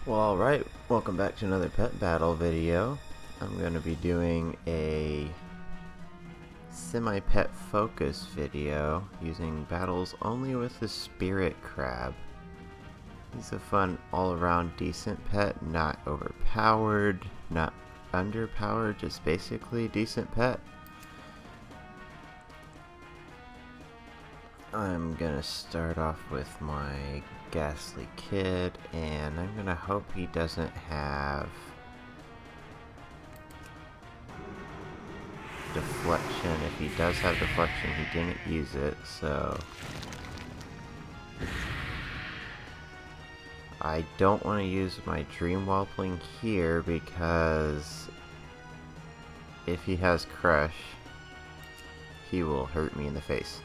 Well, alright, welcome back to another pet battle video. I'm going to be doing a semi-pet focus video using battles only with the spirit crab. He's a fun all-around decent pet, not overpowered, not underpowered, just basically decent pet. I'm gonna start off with my Ghastly kid, and I'm gonna hope he doesn't have deflection. If he does have deflection, he didn't use it, so I don't want to use my Dream Whelpling here because if he has Crush, he will hurt me in the face.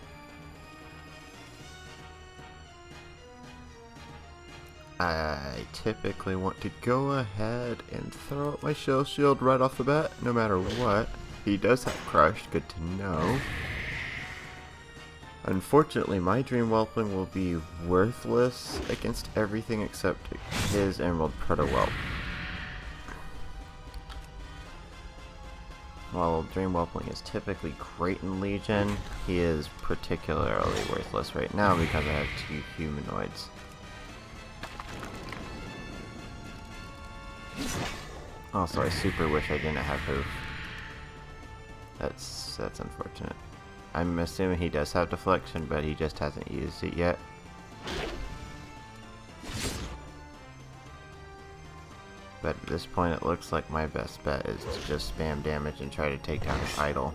I typically want to go ahead and throw out my Shell Shield right off the bat, no matter what. He does have Crush, good to know. Unfortunately, my Dream Whelpling will be worthless against everything except his Emerald Proto-Whelp. While Dream Whelpling is typically great in Legion, he is particularly worthless right now because I have two humanoids. Also, I super wish I didn't have Hoof. That's unfortunate. I'm assuming he does have deflection, but he just hasn't used it yet. But at this point, it looks like my best bet is to just spam damage and try to take down his idol.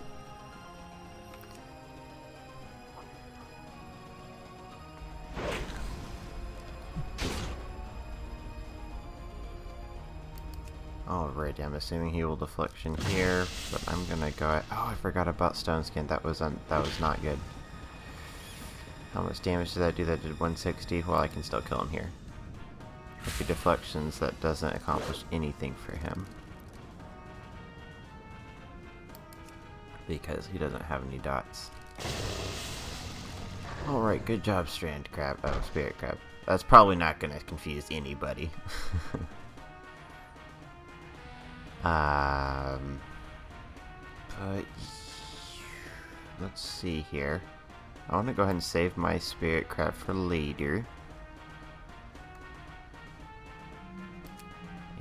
Alrighty, I'm assuming he will deflection here, but I'm gonna go. Oh, I forgot about Stone Skin. That was not good. How much damage did that do? That did 160. Well, I can still kill him here. If he deflections, that doesn't accomplish anything for him because he doesn't have any dots. Alright, good job, Strand Crab. Oh, Spirit Crab. That's probably not gonna confuse anybody. But let's see here. I want to go ahead and save my Spirit Crab for later.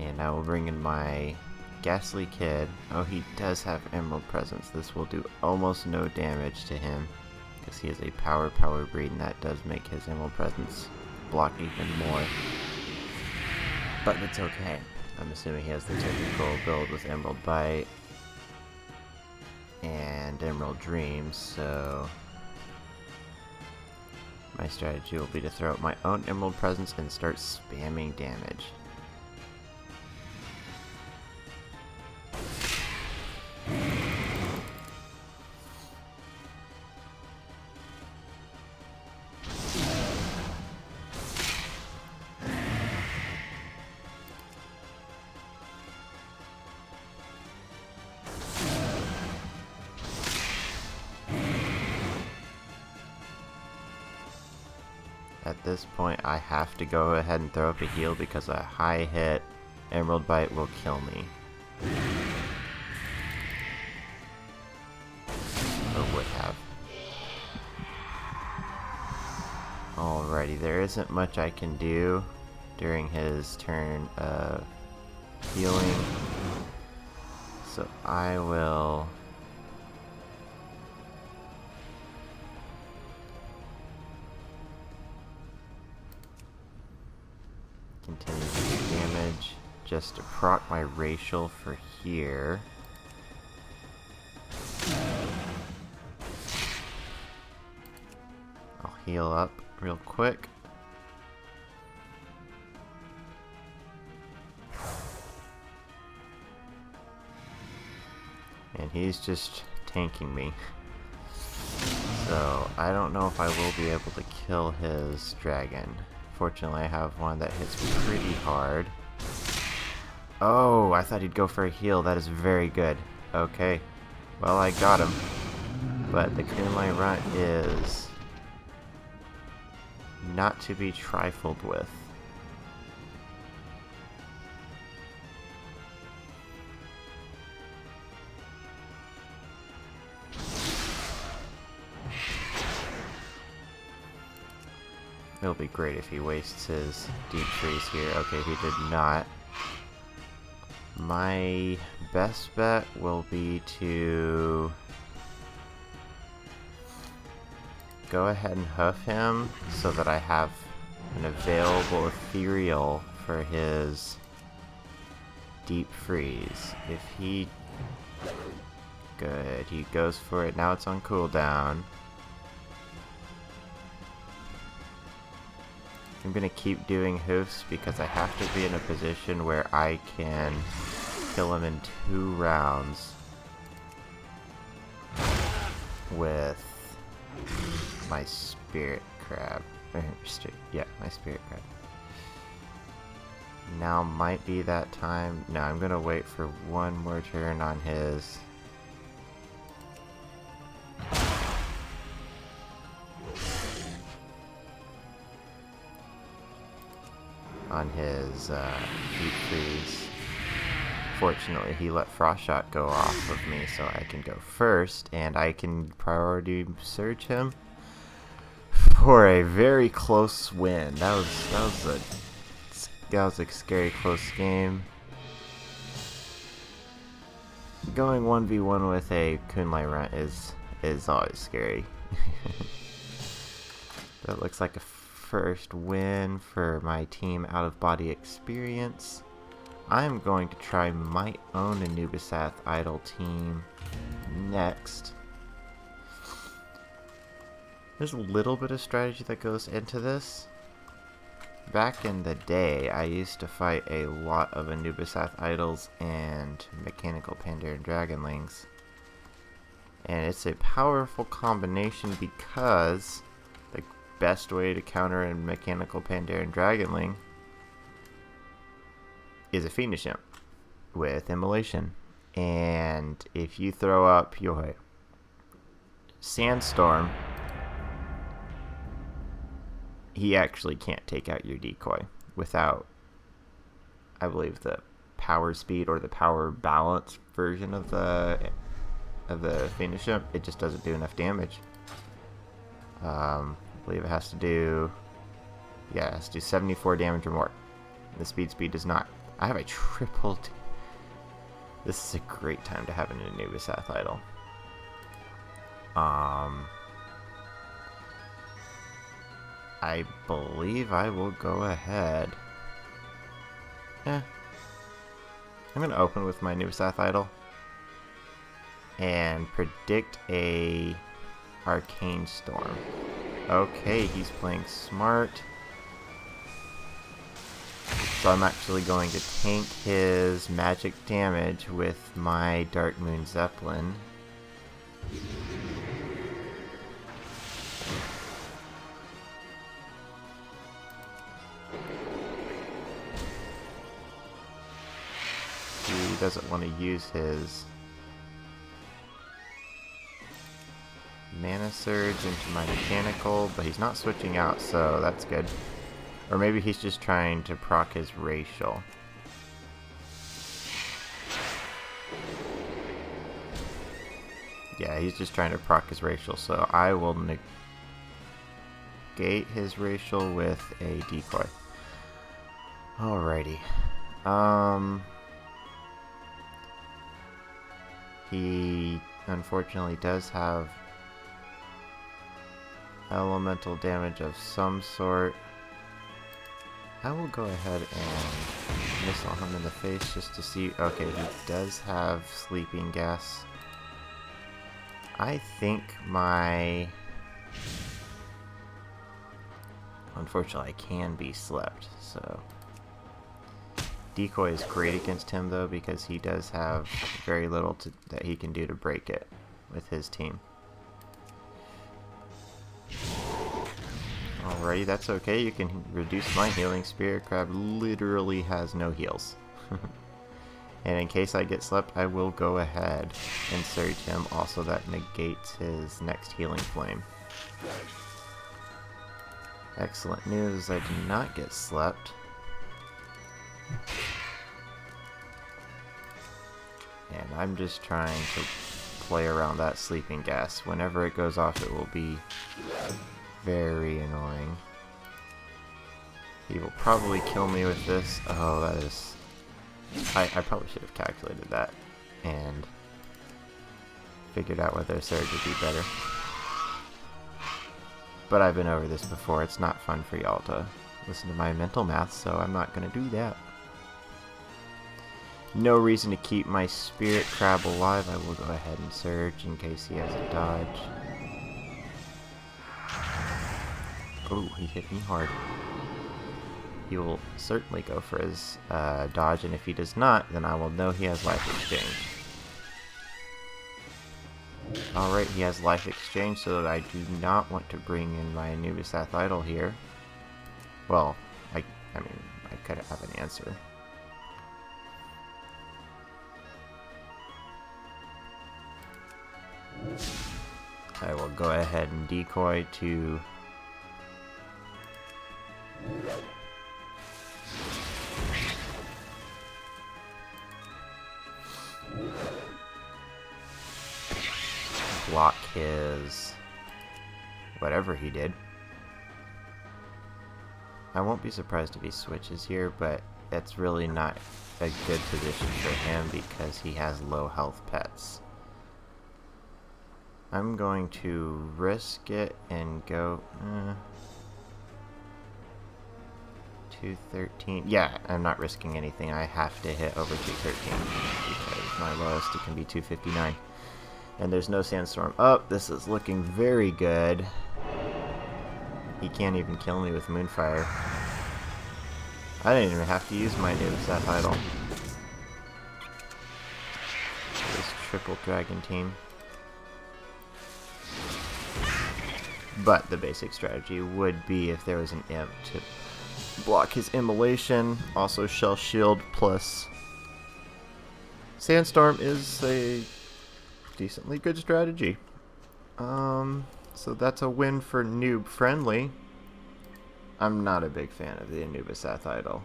And I will bring in my Ghastly Kid. Oh, he does have Emerald Presence. This will do almost no damage to him because he is a power breed, and that does make his Emerald Presence block even more. But it's okay. I'm assuming he has the typical build with Emerald Bite and Emerald Dreams, so my strategy will be to throw out my own Emerald Presence and start spamming damage. At this point, I have to go ahead and throw up a heal because a high hit Emerald Bite will kill me. Or would have. Alrighty, there isn't much I can do during his turn of healing, so I will continue to do damage just to proc my racial for here. I'll heal up real quick. And he's just tanking me. So I don't know if I will be able to kill his dragon. Fortunately, I have one that hits pretty hard. Oh, I thought he'd go for a heal. That is very good. Okay. Well, I got him. But the Kun-lai Runt is not to be trifled with. It'll be great if he wastes his deep freeze here. Okay, he did not. My best bet will be to go ahead and hoof him so that I have an available ethereal for his deep freeze. If he... Good, he goes for it. Now it's on cooldown. I'm gonna keep doing hoofs because I have to be in a position where I can kill him in 2 rounds with my spirit crab. Yeah, my spirit crab. Now might be that time. No, I'm gonna wait for one more turn on his. Deep freeze. Fortunately, he let Frost Shot go off of me, so I can go first, and I can priority surge him for a very close win. That was a scary close game. Going 1v1 with a Kun-lai Runt is always scary. That looks like a first win for my team out of body experience. I'm going to try my own Anubisath Idol team next. There's a little bit of strategy that goes into this. Back in the day, I used to fight a lot of Anubisath Idols and Mechanical Pandaren Dragonlings. And it's a powerful combination because the best way to counter a Mechanical Pandaren Dragonling is a Fiendish Imp with Immolation. And if you throw up your Sandstorm, he actually can't take out your decoy without, I believe, the power speed or the power balance version of the Fiendish Imp. It just doesn't do enough damage. I believe it has to do, yeah, it has to do 74 damage or more. The speed does not. I have a triple. This is a great time to have an Anubisath Idol. I believe I will go ahead. I'm gonna open with my Anubisath Idol and predict a Arcane Storm. Okay, he's playing smart. So I'm actually going to tank his magic damage with my Darkmoon Zeppelin. He doesn't want to use his Mana Surge into my Mechanical, but he's not switching out, so that's good. Or maybe he's just trying to proc his Racial. Yeah, he's just trying to proc his Racial, so I will negate his Racial with a decoy. Alrighty. He unfortunately does have elemental damage of some sort. I will go ahead and missile him in the face just to see. Okay, he does have sleeping gas. I think my... Unfortunately, I can be slept, so... Decoy is great against him, though, because he does have very little that he can do to break it with his team. Alrighty, that's okay. You can reduce my healing. Spirit Crab literally has no heals. And in case I get slept, I will go ahead and surge him. Also, that negates his next healing flame. Excellent news, I do not get slept. And I'm just trying to play around that sleeping gas. Whenever it goes off, it will be very annoying. He will probably kill me with this. Oh, that is... I probably should have calculated that and figured out whether a surge would be better. But I've been over this before. It's not fun for y'all to listen to my mental math, so I'm not going to do that. No reason to keep my spirit crab alive. I will go ahead and surge in case he has a dodge. Oh, he hit me hard. He will certainly go for his dodge, and if he does not, then I will know he has life exchange. Alright, he has life exchange, so that I do not want to bring in my Anubisath Idol here. Well, I mean, I could have an answer. I will go ahead and decoy to... block his... whatever he did. I won't be surprised if he switches here, but it's really not a good position for him because he has low health pets. I'm going to risk it and go 213. Yeah, I'm not risking anything. I have to hit over 213 because my lowest it can be 259. And there's no sandstorm. Oh, this is looking very good. He can't even kill me with Moonfire. I didn't even have to use my Anubisath Idol. This triple dragon team. But the basic strategy would be if there was an imp to block his immolation. Also Shell Shield plus Sandstorm is a decently good strategy. So that's a win for noob friendly. I'm not a big fan of the Anubisath Idol.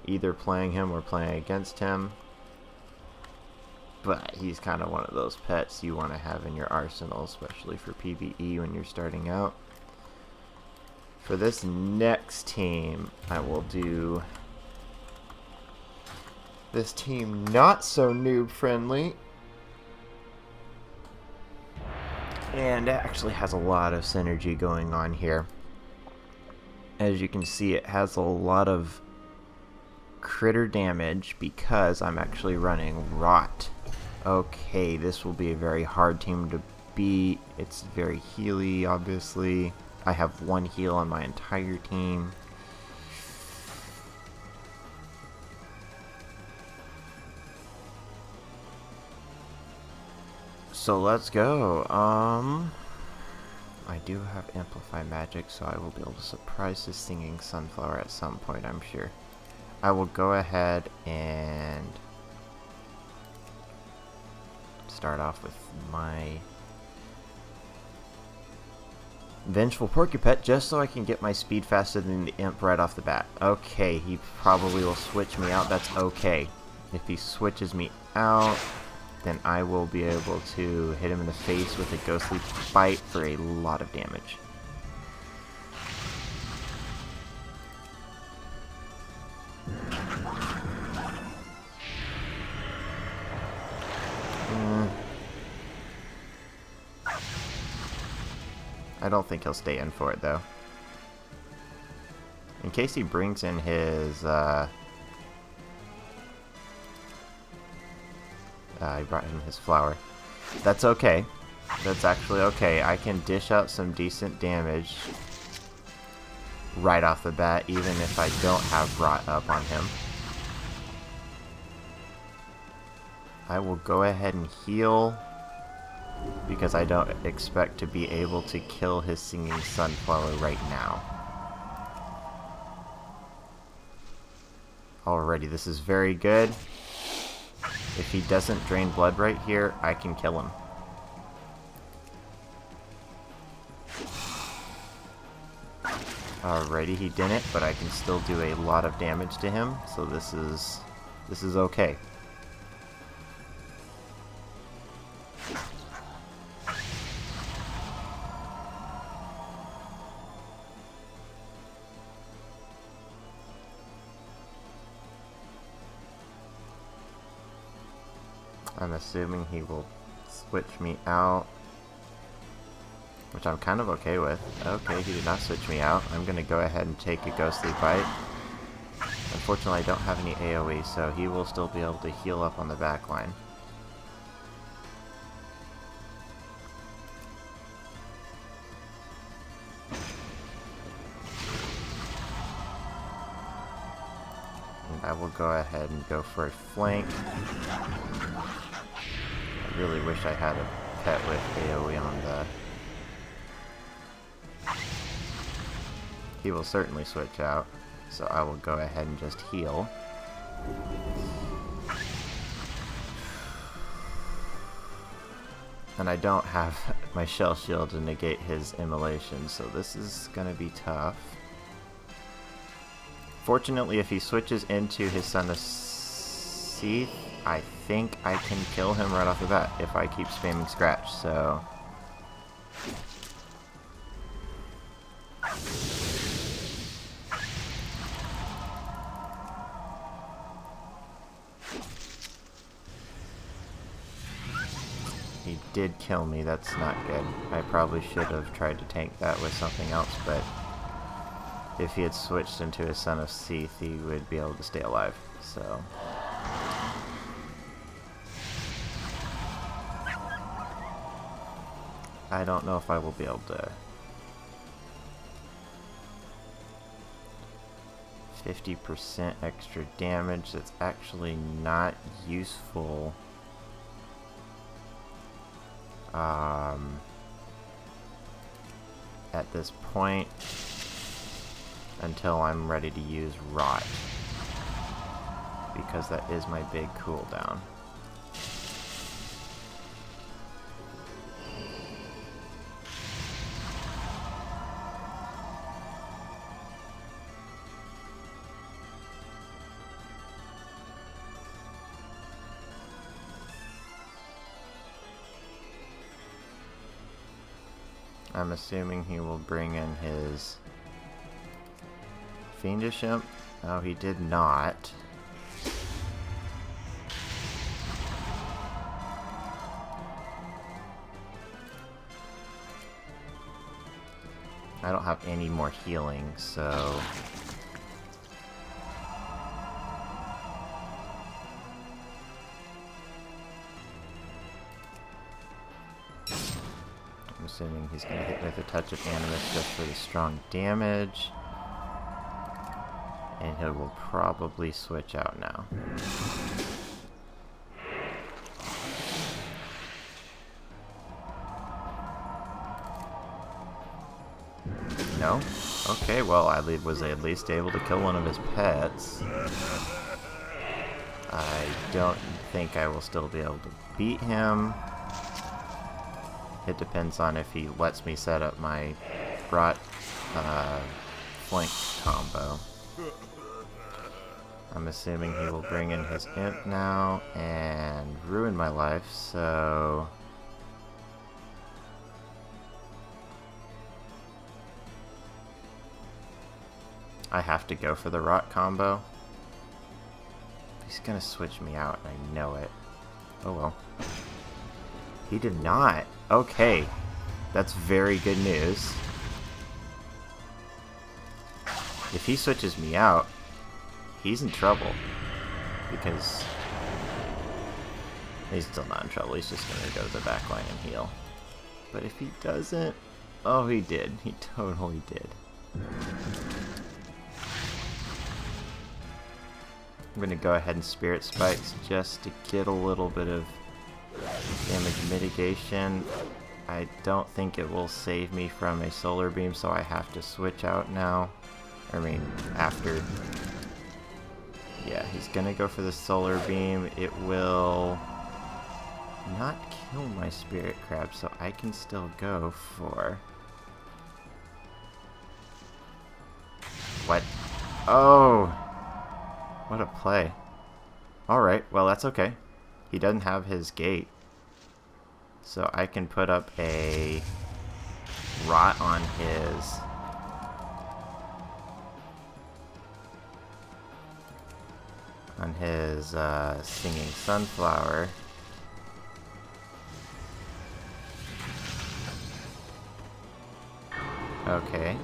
Either playing him or playing against him. But he's kind of one of those pets you want to have in your arsenal, especially for PvE when you're starting out. For this next team, I will do this team not so noob friendly. And it actually has a lot of synergy going on here. As you can see, it has a lot of critter damage because I'm actually running Rot. Okay, this will be a very hard team to beat. It's very healy, obviously. I have one heal on my entire team. So let's go. I do have Amplify Magic, so I will be able to surprise this Singing Sunflower at some point, I'm sure. I will go ahead and start off with my Vengeful Porcupette just so I can get my speed faster than the imp right off the bat. Okay, he probably will switch me out. That's okay. If he switches me out, then I will be able to hit him in the face with a Ghostly Bite for a lot of damage. I don't think he'll stay in for it, though. In case he brings in his, I brought him his flower. That's okay. That's actually okay. I can dish out some decent damage right off the bat, even if I don't have Rot up on him. I will go ahead and heal, because I don't expect to be able to kill his Singing Sunflower right now. Alrighty, this is very good. If he doesn't drain blood right here, I can kill him. Alrighty, he didn't, but I can still do a lot of damage to him, so this is okay. I'm assuming he will switch me out, which I'm kind of okay with. Okay, he did not switch me out. I'm going to go ahead and take a Ghostly Bite. Unfortunately, I don't have any AoE, so he will still be able to heal up on the back line. And I will go ahead and go for a flank. I really wish I had a pet with AoE on the... He will certainly switch out, so I will go ahead and just heal. And I don't have my Shell Shield to negate his immolation, so this is going to be tough. Fortunately, if he switches into his Son of Sethe, I think I can kill him right off the bat if I keep spamming Scratch, so... He did kill me, that's not good. I probably should have tried to tank that with something else, but if he had switched into his Son of Sethe, he would be able to stay alive, so... I don't know if I will be able to... 50% extra damage, that's actually not useful. At this point, until I'm ready to use Rot, because that is my big cooldown. I'm assuming he will bring in his Fiendish Imp. Oh, he did not. I don't have any more healing, so... assuming he's going to hit with a touch of Animus just for the strong damage. And he will probably switch out now. No? Okay, well, I was at least able to kill one of his pets. I don't think I will still be able to beat him. It depends on if he lets me set up my Rot flank combo. I'm assuming he will bring in his Imp now and ruin my life, so... I have to go for the Rot combo. He's gonna switch me out, and I know it. Oh well. He did not. Okay. That's very good news. If he switches me out, he's in trouble. Because he's still not in trouble. He's just going to go to the back line and heal. But if he doesn't... Oh, he did. He totally did. I'm going to go ahead and Spirit Spikes just to get a little bit of damage mitigation. I don't think it will save me from a Solar Beam, so I have to switch out now. I mean, after. Yeah, he's gonna go for the Solar Beam. It will not kill my Spirit Crab, so I can still go for... What? Oh! What a play. Alright, well that's okay. He doesn't have his gate. So I can put up a Rot on his... Singing Sunflower. Okay.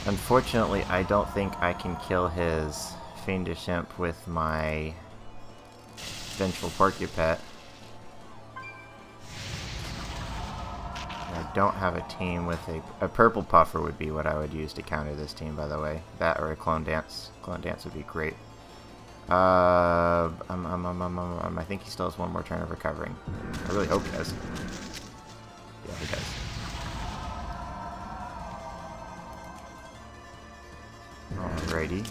Unfortunately, I don't think I can kill his Fiendish Imp with my Vengeful Porcupette. I don't have a team with a purple puffer would be what I would use to counter this team, by the way. That or a clone dance. Clone dance would be great. I think he still has one more turn of recovering. I really hope he does. Yeah, he does. Alrighty.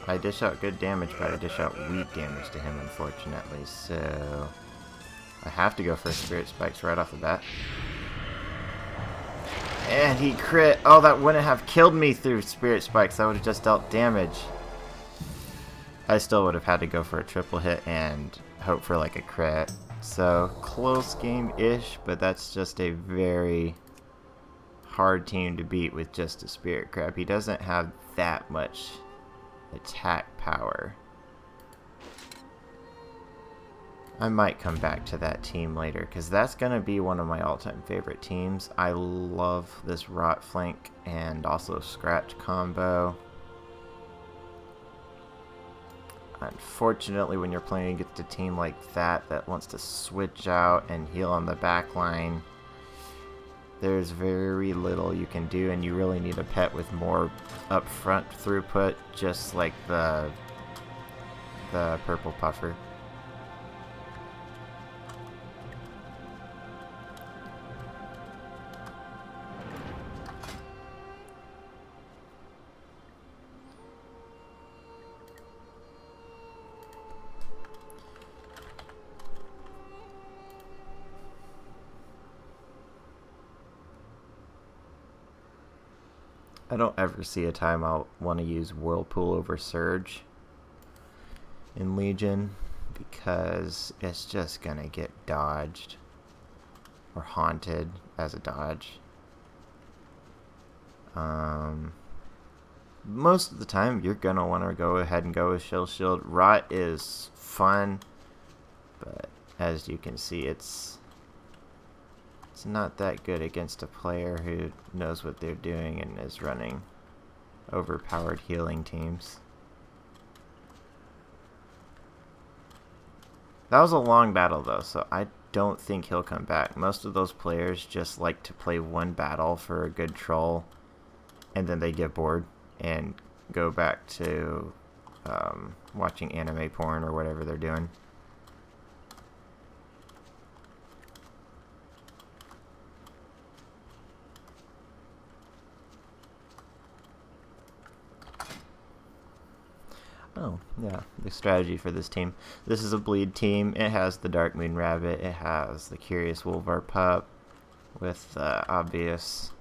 I dish out good damage, but I dish out weak damage to him, unfortunately, so I have to go for Spirit Spikes right off the bat. And he crit! Oh, that wouldn't have killed me through Spirit Spikes, that would have just dealt damage. I still would have had to go for a triple hit and hope for like a crit. So, close game-ish, but that's just a very hard team to beat with just a Spirit Crab. He doesn't have that much attack power. I might come back to that team later, because that's going to be one of my all-time favorite teams. I love this Rot Flank and also Scratch combo. Unfortunately, when you're playing against a team like that wants to switch out and heal on the back line, there's very little you can do, and you really need a pet with more upfront throughput, just like the purple puffer. I don't ever see a time I'll want to use Whirlpool over Surge in Legion, because it's just gonna get dodged or haunted as a dodge. Most of the time you're gonna want to go ahead and go with Shield. Rot is fun, but as you can see, it's not that good against a player who knows what they're doing and is running overpowered healing teams. That was a long battle though, so I don't think he'll come back. Most of those players just like to play one battle for a good troll, and then they get bored and go back to watching anime porn or whatever they're doing. Oh, yeah, the strategy for this team. This is a bleed team. It has the Darkmoon Rabbit. It has the Curious Wolvar Pup with obvious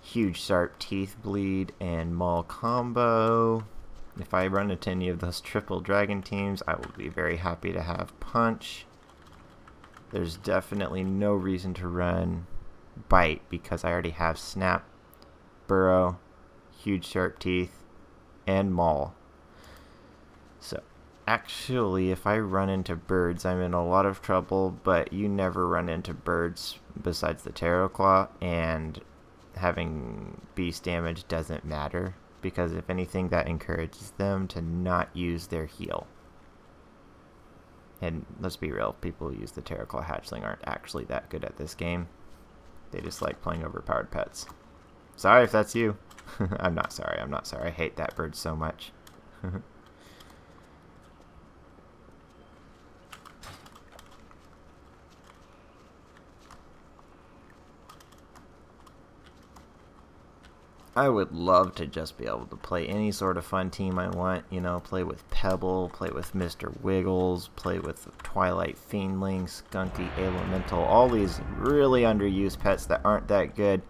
huge sharp teeth bleed and maul combo. If I run into any of those triple dragon teams, I will be very happy to have Punch. There's definitely no reason to run Bite, because I already have Snap, Burrow, huge sharp teeth, and Maul. So actually, if I run into birds, I'm in a lot of trouble, but you never run into birds besides the Tarot Claw, and having beast damage doesn't matter, because if anything, that encourages them to not use their heal. And let's be real, people who use the Tarot Claw Hatchling aren't actually that good at this game. They just like playing overpowered pets. Sorry if that's you. I'm not sorry, I hate that bird so much. I would love to just be able to play any sort of fun team I want, you know, play with Pebble, play with Mr. Wiggles, play with Twilight Fiendling, Skunky Elemental, all these really underused pets that aren't that good,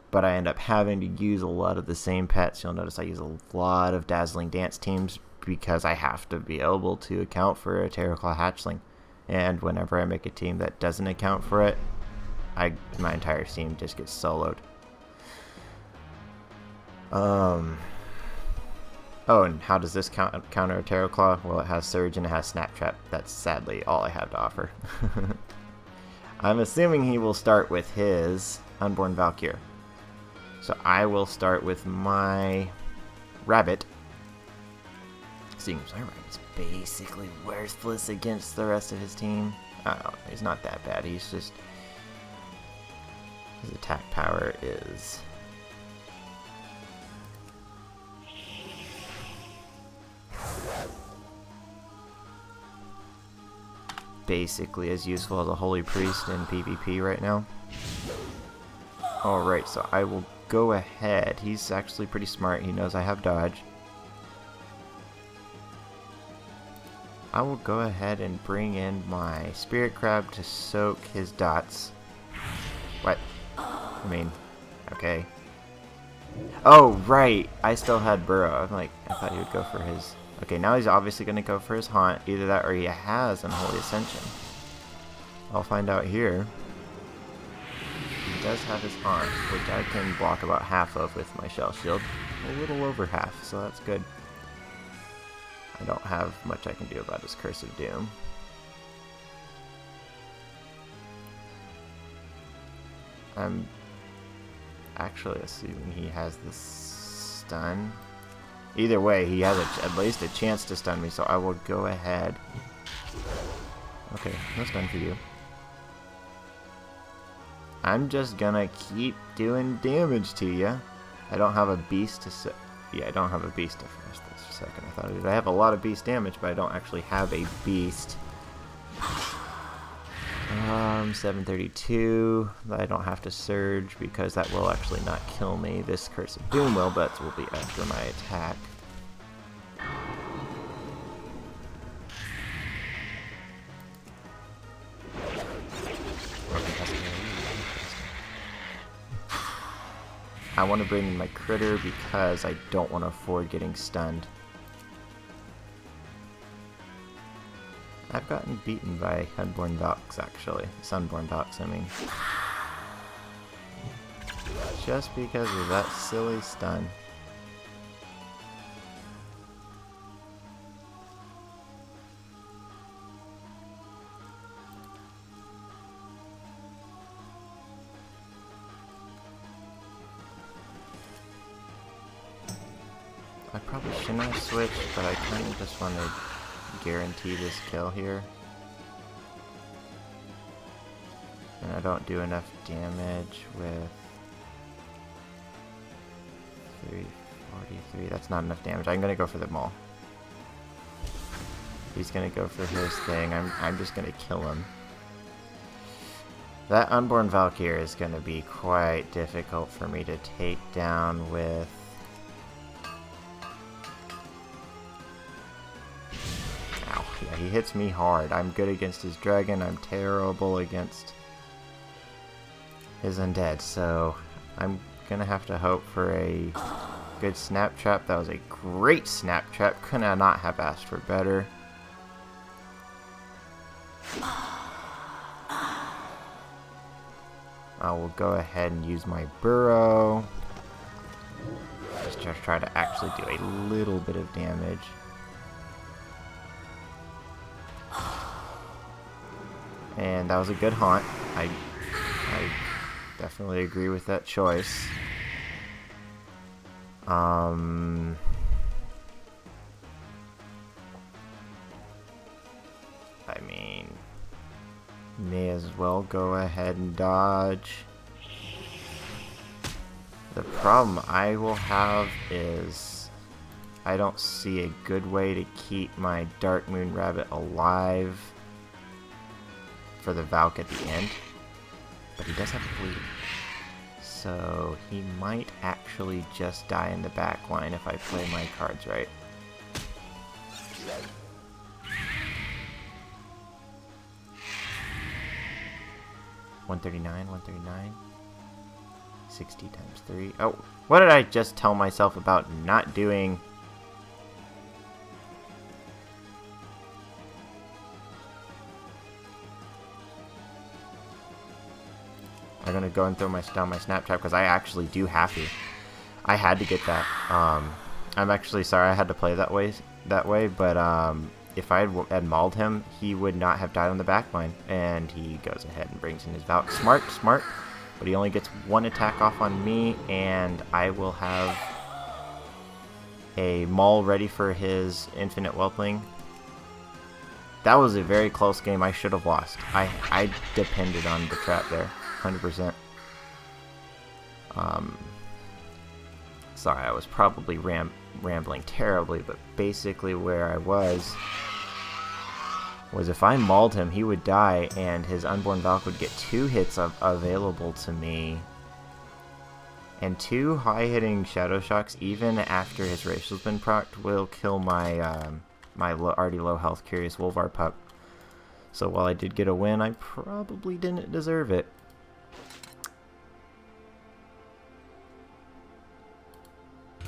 but I end up having to use a lot of the same pets. You'll notice I use a lot of Dazzling Dance teams because I have to be able to account for a Tarot Claw Hatchling, and whenever I make a team that doesn't account for it, my entire team just gets soloed. Oh, and how does this counter a Tarot Claw? Well, it has Surge and it has Snap Trap. That's sadly all I have to offer. I'm assuming he will start with his Unborn Val'kyr. So I will start with my rabbit. Seeing my rabbit's basically worthless against the rest of his team. Oh, he's not that bad. He's just... his attack power is... basically as useful as a Holy Priest in PvP right now. Alright, so I will go ahead. He's actually pretty smart. He knows I have dodge. I will go ahead and bring in my Spirit Crab to soak his dots. What? I mean, okay. Oh, right! I still had Burrow. I'm like, I thought he would go for his... okay, now he's obviously going to go for his Haunt. Either that or he has Unholy Ascension. I'll find out here. He does have his Haunt, which I can block about half of with my Shell Shield. A little over half, so that's good. I don't have much I can do about his Curse of Doom. I'm actually assuming he has the stun. Either way, he has at least a chance to stun me, so I will go ahead. Okay, no stun for you. I'm just gonna keep doing damage to you. I don't have a beast to yeah, I don't have a beast to first this second. I thought I did. I have a lot of beast damage, but I don't actually have a beast. 732. I don't have to surge because that will actually not kill me. This Curse of Doom will, but will be after my attack. I want to bring in my critter because I don't want to afford getting stunned. I've gotten beaten by Unborn Valks, actually. Sunborne Valks, I mean. Just because of that silly stun. I probably shouldn't have switched, but I kind of just want to guarantee this kill here. And I don't do enough damage with 343. That's not enough damage. I'm gonna go for the maul. He's gonna go for his thing. I'm just gonna kill him. That Unborn Val'kyr is gonna be quite difficult for me to take down with. Yeah, he hits me hard. I'm good against his dragon. I'm terrible against his undead. So I'm gonna have to hope for a good snap trap. That was a great snap trap. Could I not have asked for better? I will go ahead and use my burrow. Just to try to actually do a little bit of damage. And that was a good haunt. I definitely agree with that choice. I mean, may as well go ahead and dodge. The problem I will have is I don't see a good way to keep my Darkmoon rabbit alive for the Valk at the end, but he does have bleed, so he might actually just die in the back line if I play my cards right. $139, 139, 60 times 3. Oh, what did I just tell myself about not doing? I'm gonna go and throw down my snap trap because I actually do have to. I had to get that. I'm actually sorry I had to play that way, but if I had mauled him, he would not have died on the backline. And he goes ahead and brings in his Valk. Smart, smart. But he only gets one attack off on me, and I will have a maul ready for his infinite Whelpling. That was a very close game. I should have lost. I depended on the trap there, 100%. Sorry, I was probably rambling terribly, but basically where I was if I mauled him, he would die, and his Unborn Valk would get 2 hits available to me. And 2 high-hitting Shadow Shocks, even after his Racial's been procced, will kill my already low-health Curious Wolvar pup. So while I did get a win, I probably didn't deserve it.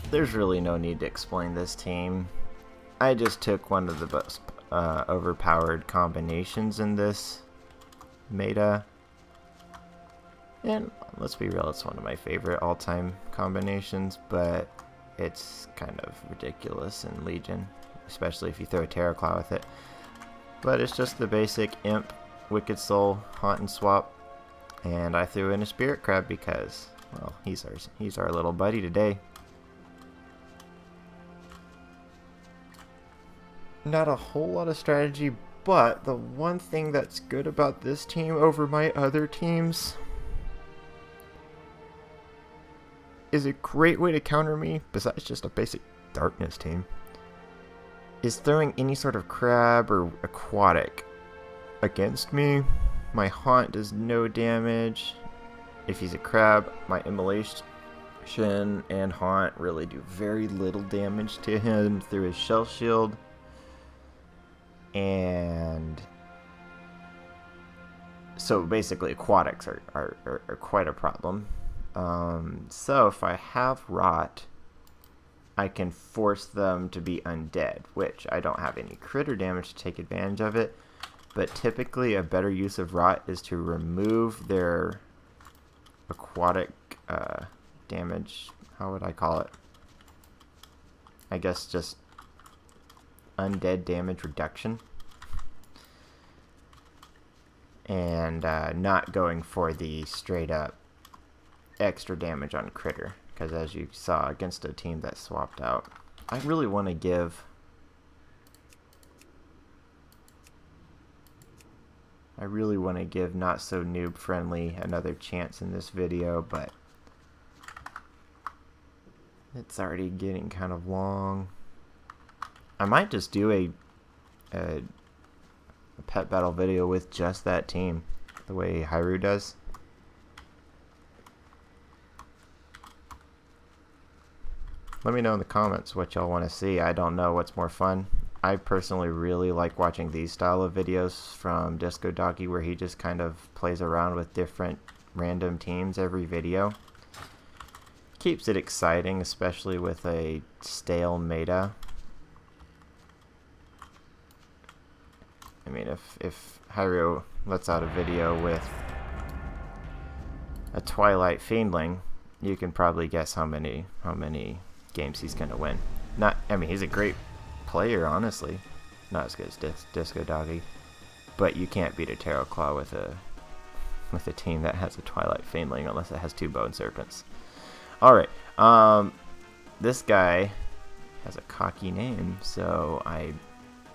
There's really no need to explain this team. I just took one of the most overpowered combinations in this meta. And let's be real, it's one of my favorite all-time combinations, but it's kind of ridiculous in Legion, especially if you throw a Terror Claw with it. But it's just the basic Imp, Wicked Soul, Haunt and Swap, and I threw in a Spirit Crab because, well, he's our little buddy today. Not a whole lot of strategy, but the one thing that's good about this team over my other teams is a great way to counter me, besides just a basic darkness team, is throwing any sort of crab or aquatic against me. My Haunt does no damage. If he's a crab, my Immolation and Haunt really do very little damage to him through his Shell Shield. And so basically aquatics are quite a problem. So if I have Rot, I can force them to be undead, which I don't have any critter damage to take advantage of it. But typically a better use of Rot is to remove their aquatic damage. How would I call it? I guess just undead damage reduction, and not going for the straight up extra damage on critter, because as you saw against a team that swapped out, I really want to give not so noob friendly another chance in this video, but it's already getting kind of long. I might just do a pet battle video with just that team, the way Hyrule does. Let me know in the comments what y'all want to see. I don't know what's more fun. I personally really like watching these style of videos from Disco Doggy, where he just kind of plays around with different random teams every video. Keeps it exciting, especially with a stale meta. I mean, if Hyrule lets out a video with a Twilight Fiendling, you can probably guess how many games he's gonna win. I mean, he's a great player, honestly. Not as good as Disco Doggy, but you can't beat a Terror Claw with a team that has a Twilight Fiendling unless it has 2 Bone Serpents. All right, this guy has a cocky name, so I'm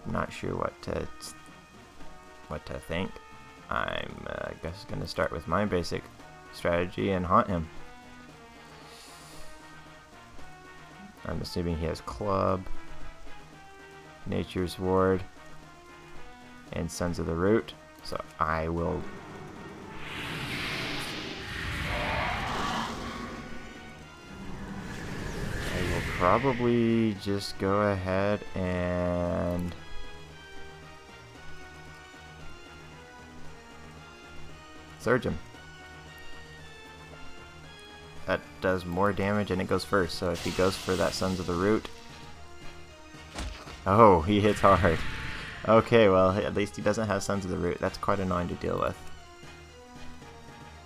not sure what to think. I'm guess gonna start with my basic strategy and haunt him. I'm assuming he has Club, Nature's Ward, and Sons of the Root, so I will probably just go ahead and Surge him. That does more damage and it goes first, so if he goes for that Sons of the Root... Oh, he hits hard. Okay, well, at least he doesn't have Sons of the Root. That's quite annoying to deal with.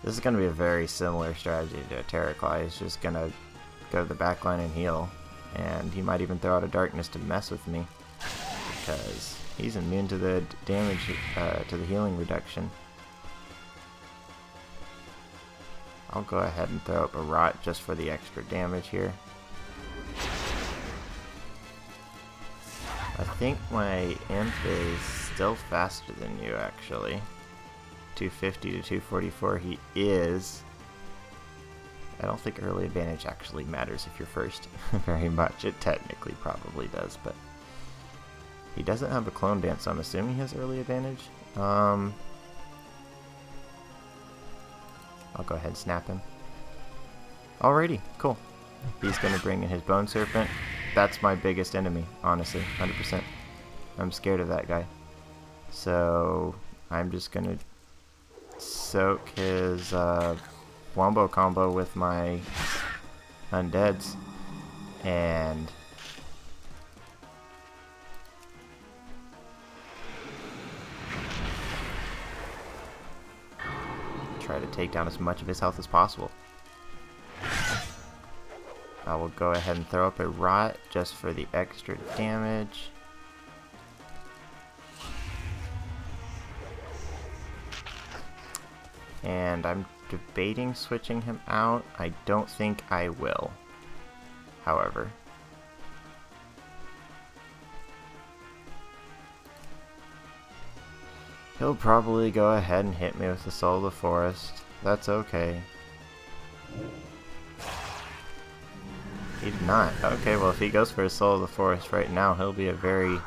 This is going to be a very similar strategy to Terror Claw. He's just going to go to the back line and heal. And he might even throw out a Darkness to mess with me, because He's immune to the damage, to the healing reduction. I'll go ahead and throw up a rot just for the extra damage here. I think my imp is still faster than you, actually. 250 to 244 he is. I don't think early advantage actually matters if you're first very much. It technically probably does, but he doesn't have a clone dance, so I'm assuming he has early advantage. I'll go ahead and snap him. Alrighty, cool. He's gonna bring in his Bone Serpent. That's my biggest enemy, honestly, 100%. I'm scared of that guy. So I'm just gonna soak his Wombo combo with my undeads and try to take down as much of his health as possible. I will go ahead and throw up a rot just for the extra damage. And I'm debating switching him out. I don't think I will, however. He'll probably go ahead and hit me with the Soul of the Forest. That's okay. He did not. Okay, well if he goes for his Soul of the Forest right now, he'll be a very,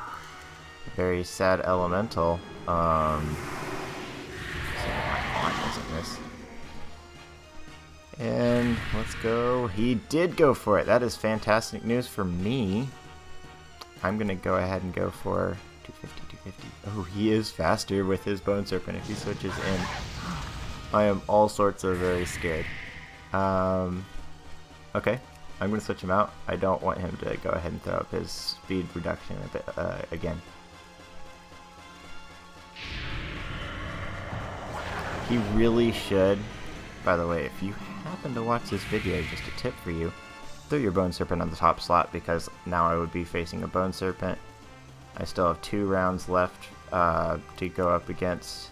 very sad elemental. So my haunt isn't this. And let's go. He did go for it. That is fantastic news for me. I'm gonna go ahead and go for 250, 250. Oh, he is faster with his Bone Serpent if he switches in. I am all sorts of very scared. Okay, I'm gonna switch him out. I don't want him to go ahead and throw up his speed reduction a bit again. He really should. By the way, if you happen to watch this video, just a tip for you, throw your Bone Serpent on the top slot, because now I would be facing a Bone Serpent. I still have 2 rounds left to go up against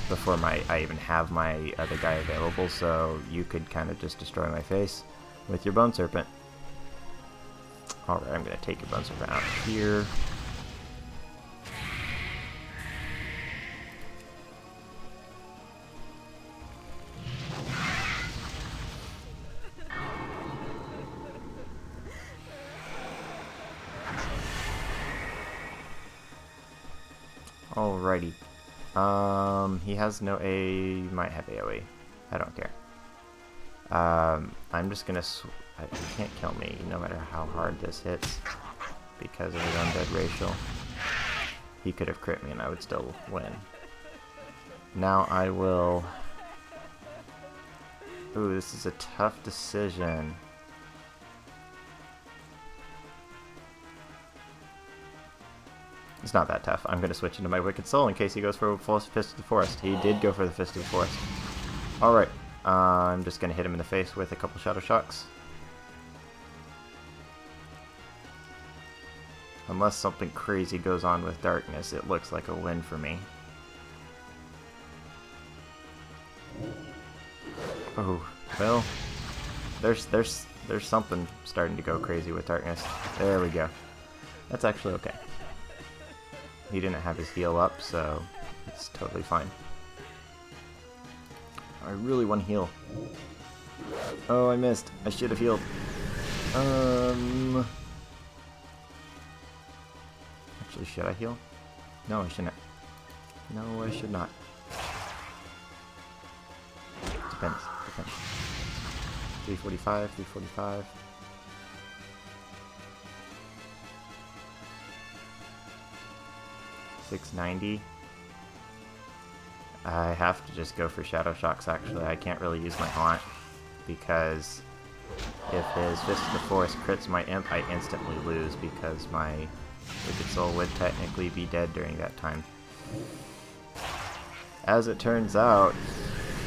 before I even have my other guy available, so you could kind of just destroy my face with your Bone Serpent. Alright, I'm going to take your Bone Serpent out here. Alrighty. He has no A, might have AoE. I don't care. I'm just gonna he can't kill me no matter how hard this hits because of his undead racial. He could have crit me and I would still win. Now I will... Ooh, this is a tough decision. It's not that tough. I'm going to switch into my Wicked Soul in case he goes for a full Fist of the Forest. He did go for the Fist of the Forest. Alright, I'm just going to hit him in the face with a couple Shadow Shocks. Unless something crazy goes on with darkness, it looks like a win for me. Oh, well, there's something starting to go crazy with darkness. There we go. That's actually okay. He didn't have his heal up, so it's totally fine. I really want to heal. Oh, I missed. I should have healed. Actually, should I heal? No, I shouldn't. No, I should not. Depends. 345, 345. $690. I have to just go for Shadow Shocks, actually. I can't really use my Haunt, because if his Fist of the Forest crits my Imp, I instantly lose, because my Wicked Soul would technically be dead during that time. As it turns out,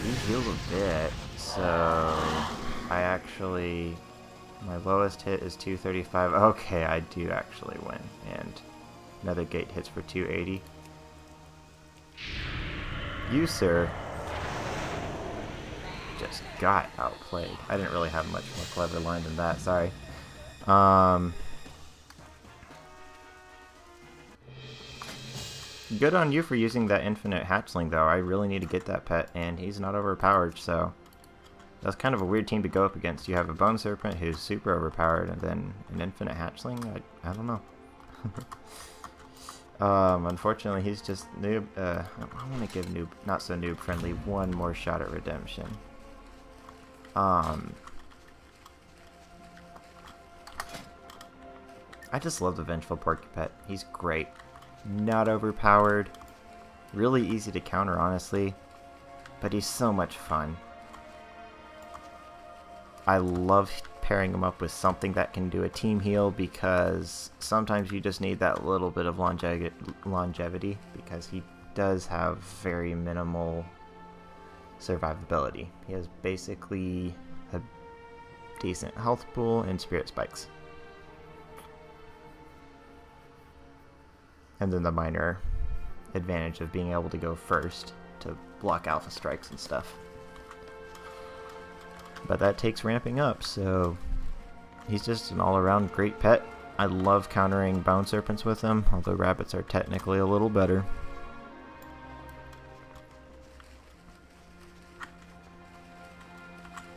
he heals a bit, so I actually My lowest hit is 235. Okay, I do actually win. And another gate hits for 280. You, sir, just got outplayed. I didn't really have much more clever line than that, sorry. Good on you for using that infinite hatchling, though. I really need to get that pet, and he's not overpowered, so that's kind of a weird team to go up against. You have a Bone Serpent who's super overpowered, and then an infinite hatchling? I don't know. Unfortunately, he's just noob. I want to give noob, not so noob friendly, one more shot at redemption. I just love the Vengeful Porcupette. He's great. Not overpowered. Really easy to counter, honestly. But he's so much fun. I love pairing him up with something that can do a team heal, because sometimes you just need that little bit of longevity, because he does have very minimal survivability. He has basically a decent health pool and spirit spikes. And then the minor advantage of being able to go first to block alpha strikes and stuff. But that takes ramping up, so he's just an all-around great pet. I love countering Bone Serpents with him, although rabbits are technically a little better.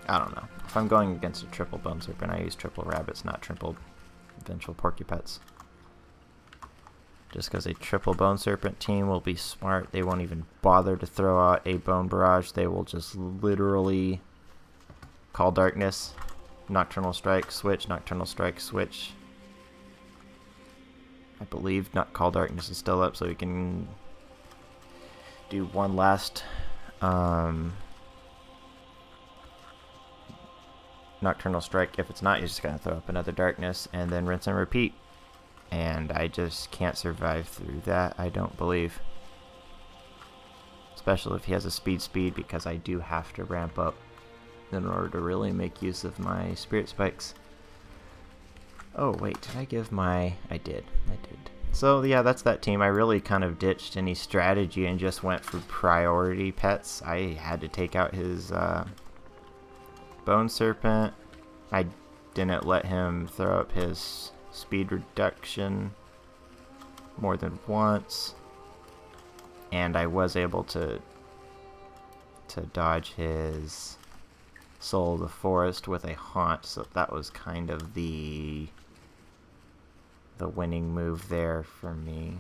I don't know. If I'm going against a triple Bone Serpent, I use triple rabbits, not triple Vengeful Porcupettes. Just because a triple Bone Serpent team will be smart. They won't even bother to throw out a Bone Barrage. They will just literally Call Darkness, Nocturnal Strike, switch, Nocturnal Strike, switch. I believe not Call Darkness is still up, so we can do one last Nocturnal Strike. If it's not, you're just going to throw up another Darkness, and then rinse and repeat. And I just can't survive through that, I don't believe. Especially if he has a speed, because I do have to ramp up in order to really make use of my spirit spikes. Oh wait, did I give my... I did. So yeah, that's that team. I really kind of ditched any strategy and just went for priority pets. I had to take out his Bone Serpent. I didn't let him throw up his speed reduction more than once, and I was able to dodge his Soul of the Forest with a Haunt, so that was kind of the winning move there for me.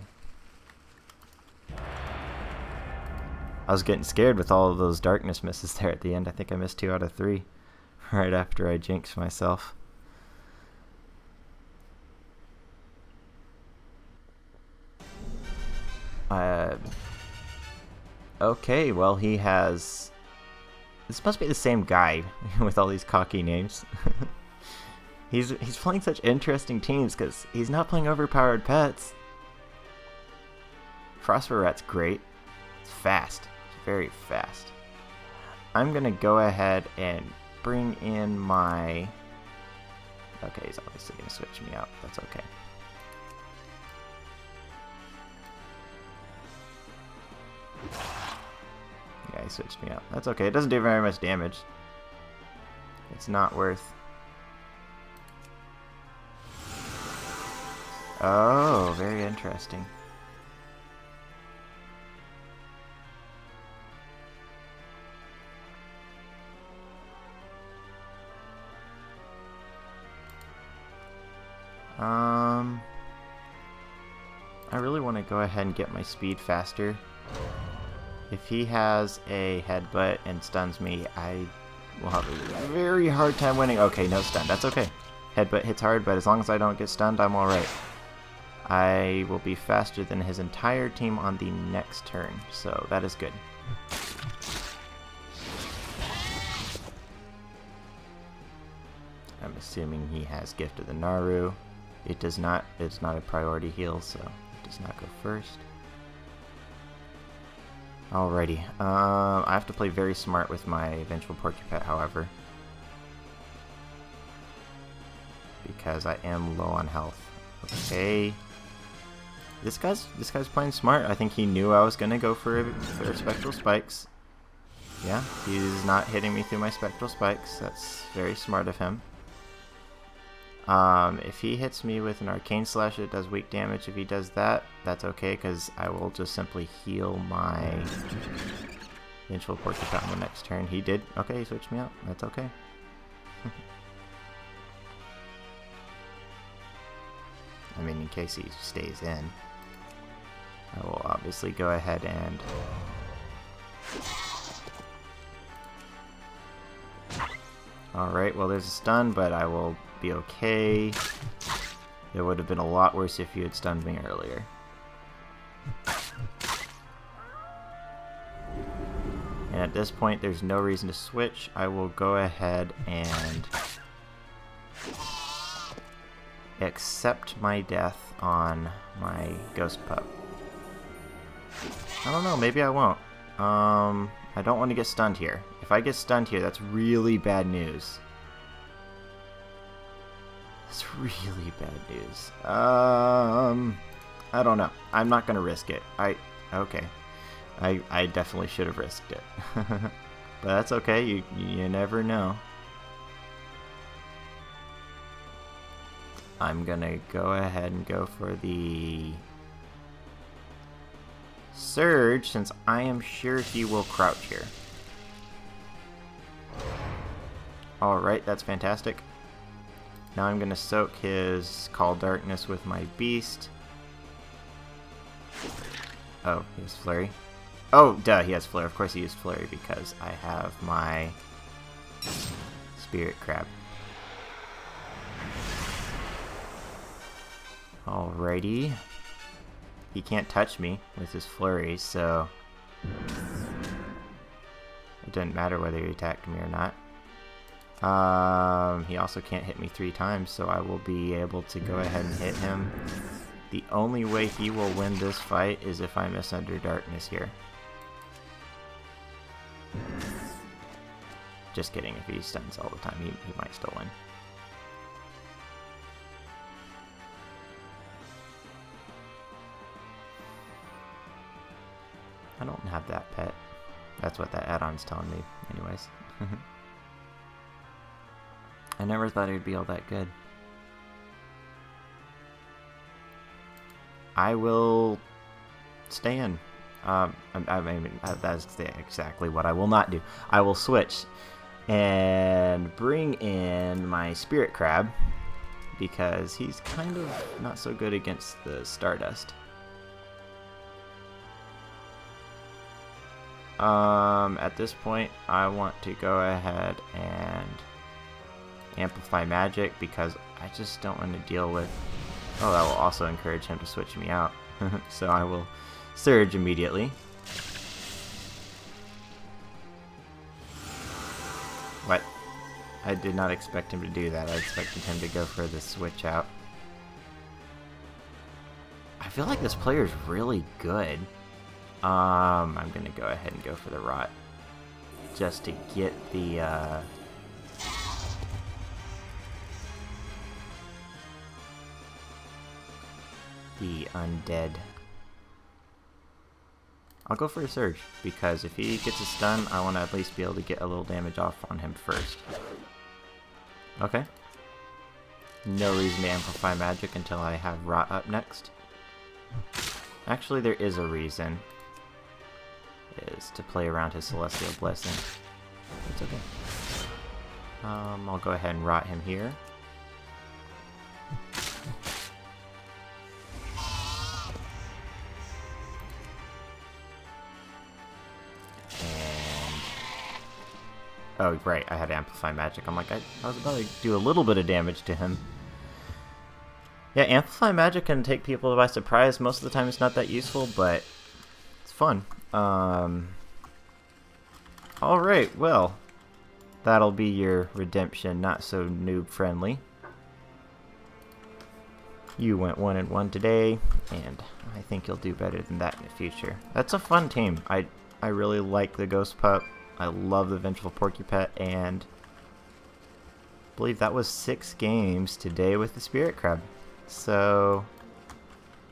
I was getting scared with all of those darkness misses there at the end. I think I missed 2 out of 3 right after I jinxed myself. Okay, well, he has... This must be the same guy with all these cocky names. He's playing such interesting teams because he's not playing overpowered pets. Frostwolf Rat's great. It's fast. It's very fast. I'm gonna go ahead and bring in my... Okay, he's obviously gonna switch me out. That's okay. Yeah, he switched me out. That's okay. It doesn't do very much damage. It's not worth... Oh, very interesting. I really want to go ahead and get my speed faster. If he has a headbutt and stuns me, I will have a very hard time winning. Okay, no stun. That's okay. Headbutt hits hard, but as long as I don't get stunned, I'm alright. I will be faster than his entire team on the next turn, so that is good. I'm assuming he has Gift of the Naru. It does not. It's not a priority heal, so it does not go first. Alrighty. I have to play very smart with my Vengeful Porcupette, however. because I am low on health. Okay. This guy's playing smart. I think he knew I was gonna go for spectral spikes. Yeah, he's not hitting me through my spectral spikes. That's very smart of him. If he hits me with an arcane slash, it does weak damage. If he does that, that's okay, because I will just simply heal my Vengeful Porcupette on the next turn. He did. Okay, he switched me out. That's okay. I mean, in case he stays in, I will obviously go ahead and... Alright, well there's a stun, but I will be okay. It would have been a lot worse if you had stunned me earlier. And at this point, there's no reason to switch. I will go ahead and accept my death on my Ghostpup. I don't know, maybe I won't. I don't want to get stunned here. If I get stunned here, that's really bad news. That's really bad news. I don't know. I'm not gonna risk it. Okay. I definitely should have risked it. But that's okay, you never know. I'm gonna go ahead and go for the Surge, since I am sure he will crouch here. Alright, that's fantastic. Now I'm gonna soak his Call Darkness with my Beast. Oh, he has Flurry. Oh, duh, he has Flurry. Of course he used Flurry because I have my Spirit Crab. Alrighty. He can't touch me with his Flurry, so it doesn't matter whether he attacked me or not. He also can't hit me 3 times, so I will be able to go ahead and hit him. The only way he will win this fight is if I miss Under Darkness here. Just kidding, if he stuns all the time, he might still win. I don't have that pet. That's what that add-on's telling me, anyways. I never thought it would be all that good. I will stay in. I mean, that's exactly what I will not do. I will switch and bring in my Spirit Crab because he's kind of not so good against the Stardust. At this point, I want to go ahead and Amplify Magic because I just don't want to deal with... Oh, that will also encourage him to switch me out. So I will Surge immediately. What? I did not expect him to do that. I expected him to go for the switch out. I feel like this player is really good. I'm gonna go ahead and go for the Rot. Just to get the, undead. I'll go for a Surge, because if he gets a stun, I want to at least be able to get a little damage off on him first. Okay. No reason to Amplify Magic until I have Rot up next. Actually, there is a reason. Is to play around his Celestial Blessing. It's okay. I'll go ahead and Rot him here. Oh, right, I had Amplify Magic. I'm like, I was about to do a little bit of damage to him. Yeah, Amplify Magic can take people by surprise. Most of the time it's not that useful, but it's fun. Alright, well, that'll be your redemption, not so noob friendly. You went 1-1 today, and I think you'll do better than that in the future. That's a fun team. I really like the Ghostpup. I love the Vengeful Porcupette, and believe that was 6 games today with the Spirit Crab. So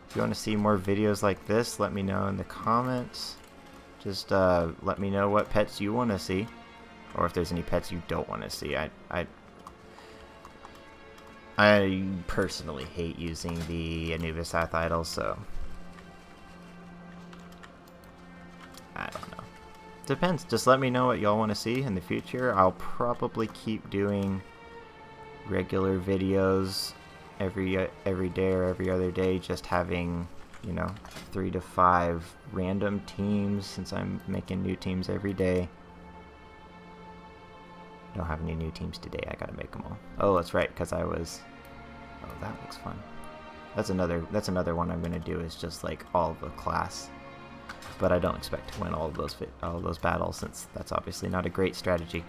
if you want to see more videos like this, let me know in the comments. Just let me know what pets you want to see, or if there's any pets you don't want to see. I personally hate using the Anubisath Idol, so I don't know. Depends. Just let me know what y'all want to see in the future. I'll probably keep doing regular videos every day or every other day, just having, you know, 3 to 5 random teams, since I'm making new teams every day. I don't have any new teams today. I gotta make them all. Oh, that's right, because I was... Oh, that looks fun. That's another one I'm gonna do, is just like all of the class. But I don't expect to win all of those battles, since that's obviously not a great strategy.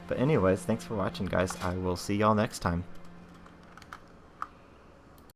But anyways, thanks for watching, guys. I will see y'all next time.